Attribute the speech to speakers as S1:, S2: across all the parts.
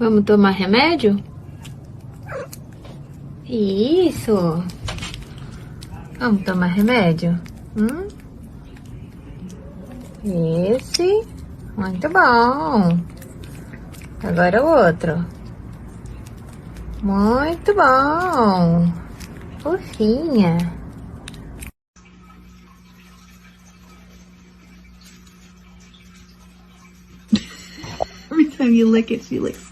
S1: Vamos tomar remédio? Isso. Vamos tomar remédio? Esse. Muito bom. Agora o outro. Muito bom. Fofinha.
S2: Every time you lick it, she licks.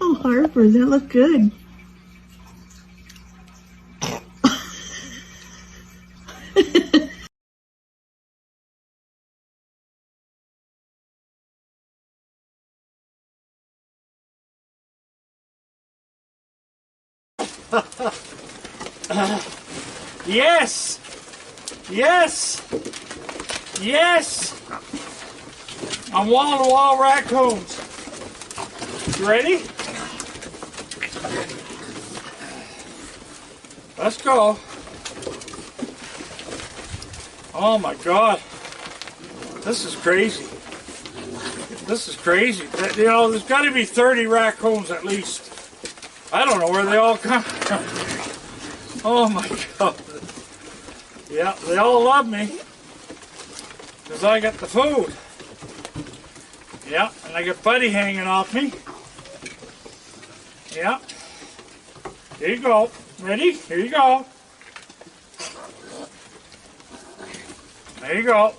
S2: Oh, Harper, that look good.
S3: Yes! Yes! Yes! I'm wall-to-wall raccoons. You ready? Let's go. Oh my God. This is crazy. This is crazy. You know, there's got to be 30 raccoons at least. I don't know where they all come from. Oh my God. Yeah, they all love me because I got the food. Yeah, and I got Buddy hanging off me. Yeah. Here you go. Ready? Here you go. There you go.